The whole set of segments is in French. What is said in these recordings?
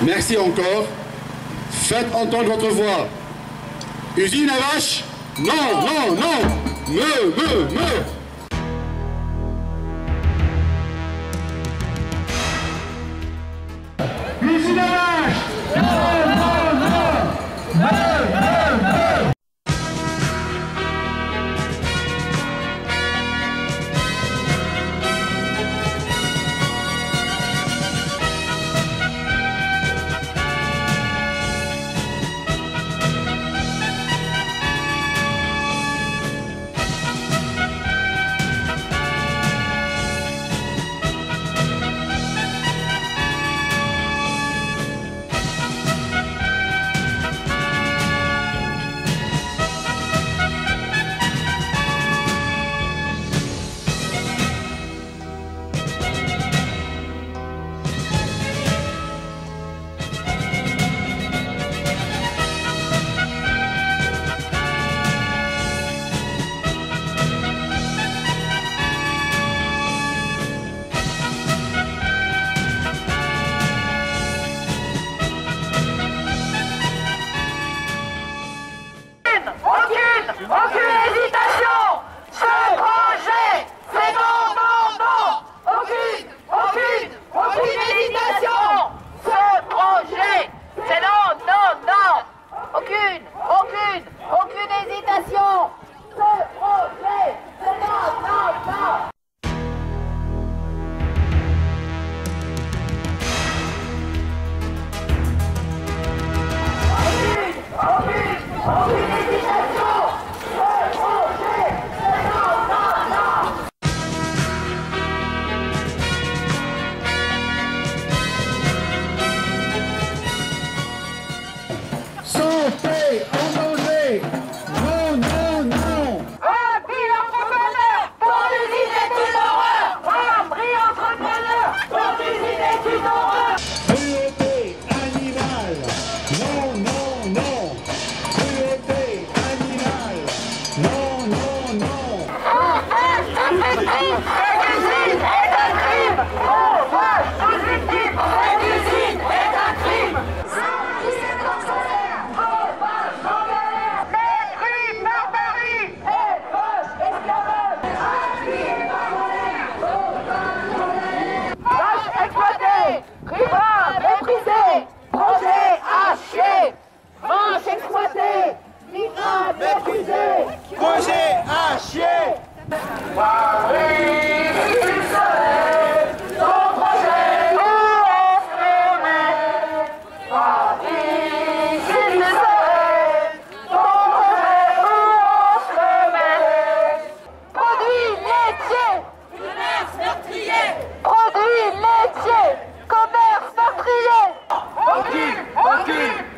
Merci encore. Faites entendre votre voix. Usine à vache? Non, non, non. Me. Usine à vache? Non, non, non. Me. Aucune hésitation. Ce projet, c'est non, non, non. Aucune hésitation. Ce projet, c'est non, non, non. Aucune hésitation. Ce projet, c'est non, non, non. Aucune hésitation. Santé en danger. Non, non, non. Un prix entrepreneur pour l'usine est une horreur. Un prix entrepreneur pour l'usine est une horreur. Cruauté animale. Non, non, non. Cruauté animale. Non, non, non. Cette usine est un crime. On voit sous victime. Cette usine est un crime. Projet à chier. Paris, si tu savais ton projet, où on se met. Paris, si tu savais ton projet, où on se met. Produits laitiers, commerce meurtrier. Produits laitiers, commerce meurtrier.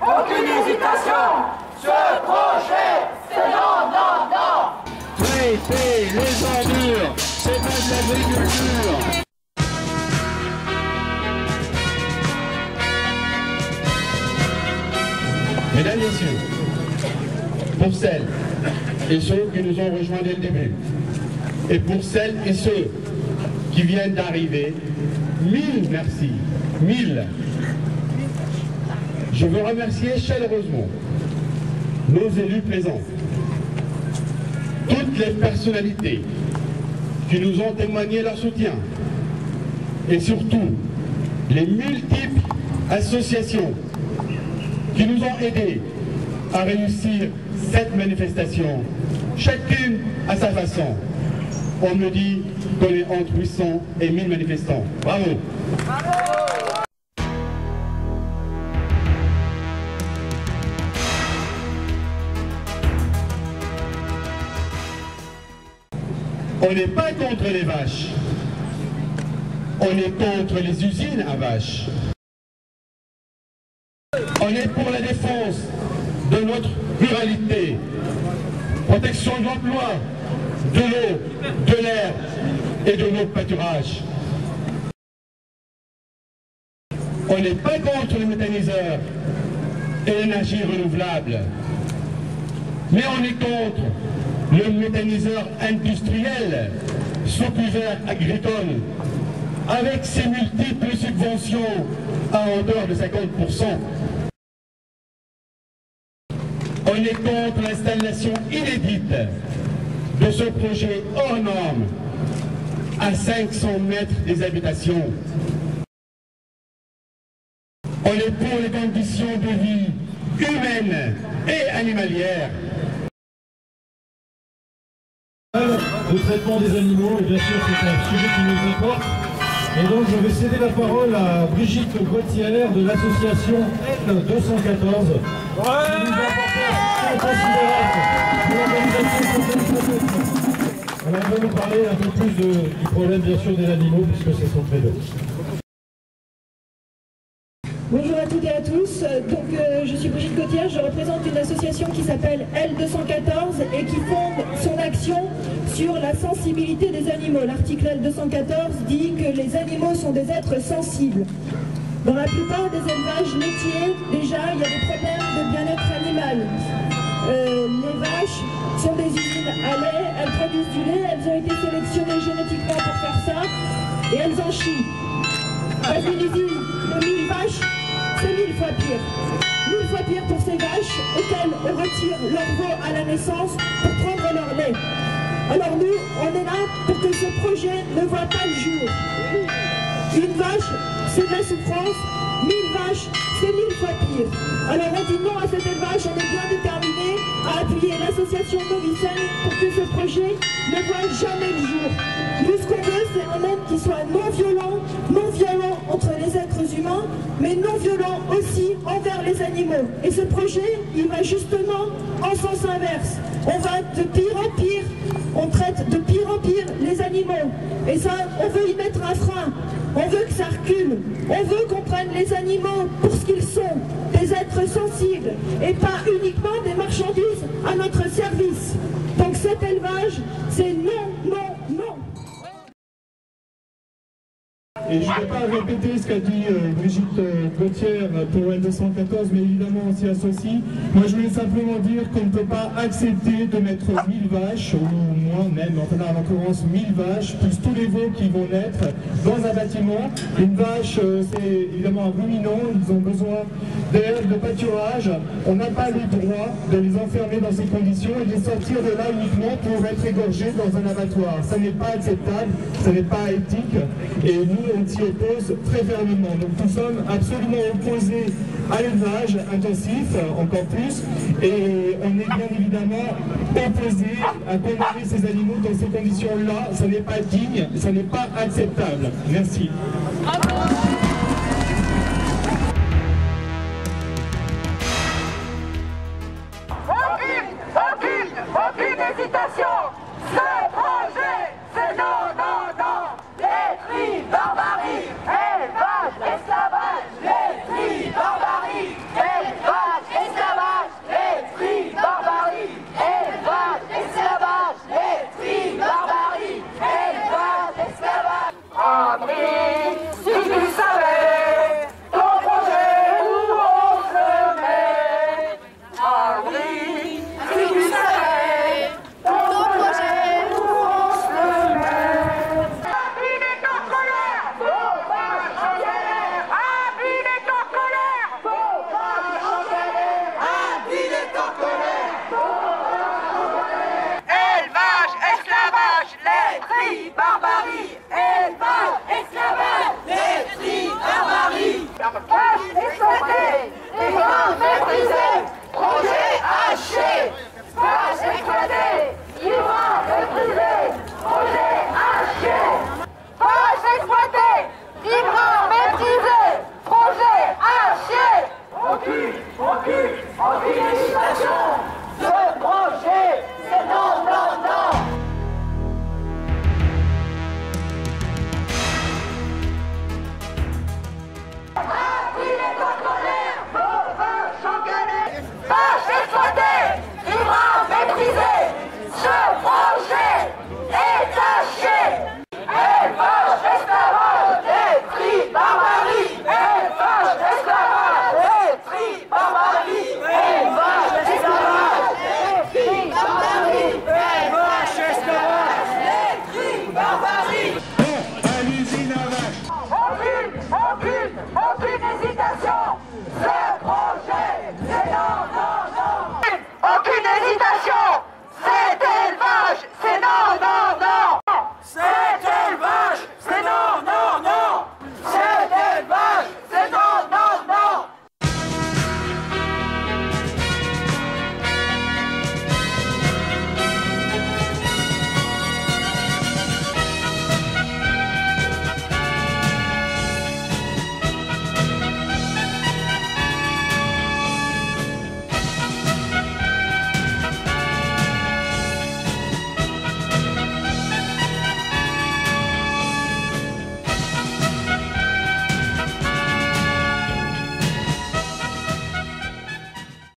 Aucune hésitation. Ce projet, C'est non, non, non. traiter les ordures, c'est pas de l'agriculture. Mesdames, Messieurs, pour celles et ceux qui nous ont rejoints dès le début, et pour celles et ceux qui viennent d'arriver, 1000 merci, 1000. Je veux remercier chaleureusement nos élus présents, toutes les personnalités qui nous ont témoigné leur soutien, et surtout les multiples associations qui nous ont aidés à réussir cette manifestation, chacune à sa façon. On me dit qu'on est entre 800 et 1000 manifestants. Bravo! On n'est pas contre les vaches, on est contre les usines à vaches. On est pour la défense de notre ruralité, protection de l'emploi, de l'eau, de l'air et de nos pâturages. On n'est pas contre les méthaniseurs et l'énergie renouvelable, mais on est contre le méthaniseur industriel sous couvert agricole avec ses multiples subventions à hauteur de 50%. On est contre l'installation inédite de ce projet hors norme à 500 mètres des habitations. On est pour les conditions de vie humaines et animalières. Le traitement des animaux, et bien sûr c'est un sujet qui nous importe. Et donc je vais céder la parole à Brigitte Gauthier de l'association L214 qui nous a apporté un soutien considérable de l'organisation. Alors elle va nous parler un peu plus du problème bien sûr des animaux puisque c'est son credo. Bonjour à toutes et à tous, je suis Brigitte Gauthier, je représente une association qui s'appelle L214 et qui fonde son action sur la sensibilité des animaux. L'article L214 dit que les animaux sont des êtres sensibles. Dans la plupart des élevages laitiers, déjà, il y a des problèmes de bien-être animal. Les vaches sont des usines à lait, elles produisent du lait, elles ont été sélectionnées génétiquement pour faire ça et elles en chient. Dans une usine de 1000 vaches, c'est 1000 fois pire. 1000 fois pire pour ces vaches auxquelles on retire leur veau à la naissance pour prendre leur lait. Alors nous, on est là pour que ce projet ne voit pas le jour. Une vache, c'est de la souffrance. 1000 vaches, c'est 1000 fois pire. Alors on dit non à cet élevage, on est bien déterminé à appuyer l'association Novicène pour que ce projet ne voit jamais le jour. Nous, ce qu'on veut, c'est un monde qui soit non violent entre les êtres humains, mais non violent aussi envers les animaux. Et ce projet, il va justement en sens inverse. On va de pire en pire, on traite de pire en pire les animaux. Et ça, on veut y mettre un frein. On veut que ça recule. On veut qu'on prenne les animaux pour ce qu'ils sont, des êtres sensibles, et pas uniquement des marchandises à notre service. Donc cet élevage, c'est non, non, non. Et je ne vais pas répéter ce qu'a dit Brigitte Gauthier pour L214, mais évidemment aussi associé. Moi je voulais simplement dire qu'on ne peut pas accepter de mettre 1000 vaches, ou moins même, enfin en l'occurrence 1000 vaches, plus tous les veaux qui vont naître dans un bâtiment. Une vache, c'est évidemment un ruminant, ils ont besoin d'air, de pâturage. On n'a pas le droit de les enfermer dans ces conditions et de les sortir de là uniquement pour être égorgés dans un abattoir. Ça n'est pas acceptable, ça n'est pas éthique, et nous on s'y oppose très fermement. Donc nous sommes absolument opposés à l'élevage intensif, encore plus, et on est bien évidemment opposés à condamner ces animaux dans ces conditions-là. Ça n'est pas digne, ça n'est pas acceptable. Merci. Aucune hésitation. Ce projet, c'est non, non, non. Laiterie, barbarie, élevage, esclavage, laiterie, barbarie, élevage, esclavage, laiterie, barbarie, élevage, esclavage, laiterie, barbarie, élevage, esclavage. André, si tu savais ton projet où on se met. André, si tu savais ton projet où on se met. Abîmer ton colère, sauvage en galère. Abîmer ton colère, sauvage en galère. Abîmer ton colère, sauvage en galère. Élevage, esclavage, laiterie,